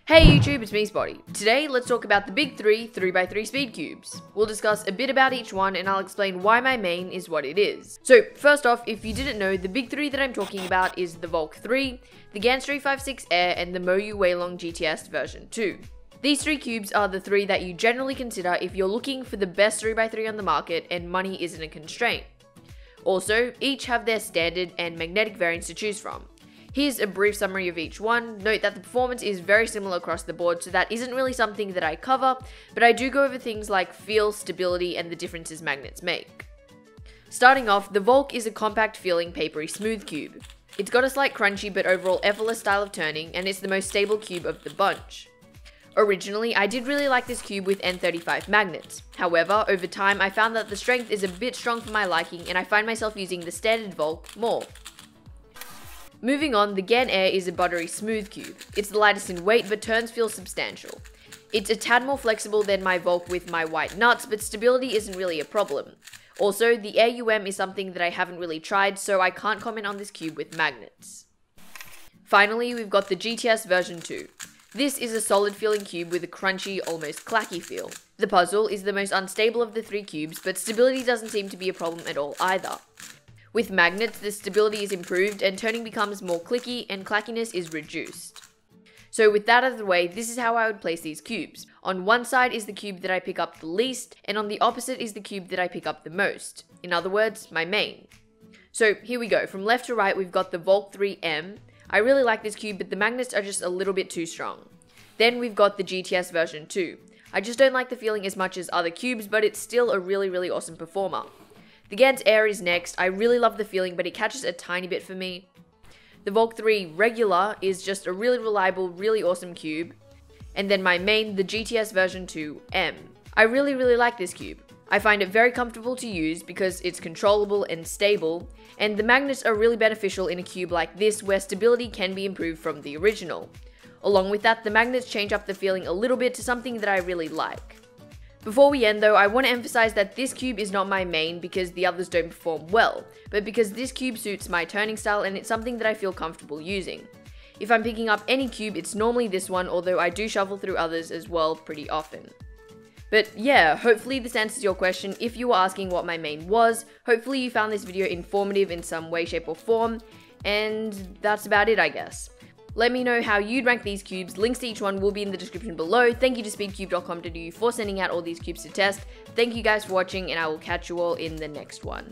Hey YouTube, it's me Spotty. Today, let's talk about the big three 3x3 speed cubes. We'll discuss a bit about each one and I'll explain why my main is what it is. So, first off, if you didn't know, the big three that I'm talking about is the Valk 3, the Gans 356 Air, and the Moyu Weilong GTS version 2. These three cubes are the three that you generally consider if you're looking for the best 3x3 on the market and money isn't a constraint. Also, each have their standard and magnetic variants to choose from. Here's a brief summary of each one. Note that the performance is very similar across the board, so that isn't really something that I cover, but I do go over things like feel, stability, and the differences magnets make. Starting off, the Valk is a compact feeling papery smooth cube. It's got a slight crunchy but overall effortless style of turning, and it's the most stable cube of the bunch. Originally, I did really like this cube with N35 magnets. However, over time I found that the strength is a bit strong for my liking and I find myself using the standard Valk more. Moving on, the Gan Air is a buttery smooth cube. It's the lightest in weight but turns feel substantial. It's a tad more flexible than my Valk with my white nuts, but stability isn't really a problem. Also, the Air UM is something that I haven't really tried, so I can't comment on this cube with magnets. Finally, we've got the GTS version 2. This is a solid feeling cube with a crunchy, almost clacky feel. The puzzle is the most unstable of the three cubes, but stability doesn't seem to be a problem at all either. With magnets, the stability is improved and turning becomes more clicky and clackiness is reduced. So with that out of the way, this is how I would place these cubes. On one side is the cube that I pick up the least, and on the opposite is the cube that I pick up the most. In other words, my main. So here we go, from left to right we've got the Valk 3M. I really like this cube, but the magnets are just a little bit too strong. Then we've got the GTS version 2. I just don't like the feeling as much as other cubes, but it's still a really awesome performer. The Gans Air is next. I really love the feeling, but it catches a tiny bit for me. The Valk 3 Regular is just a really reliable, really awesome cube. And then my main, the GTS version 2 M. I really like this cube. I find it very comfortable to use because it's controllable and stable, and the magnets are really beneficial in a cube like this where stability can be improved from the original. Along with that, the magnets change up the feeling a little bit to something that I really like. Before we end though, I want to emphasize that this cube is not my main because the others don't perform well, but because this cube suits my turning style and it's something that I feel comfortable using. If I'm picking up any cube, it's normally this one, although I do shuffle through others as well pretty often. But yeah, hopefully this answers your question if you were asking what my main was. Hopefully you found this video informative in some way, shape or form, and that's about it I guess. Let me know how you'd rank these cubes. Links to each one will be in the description below. Thank you to speedcube.com.au for sending out all these cubes to test. Thank you guys for watching and I will catch you all in the next one.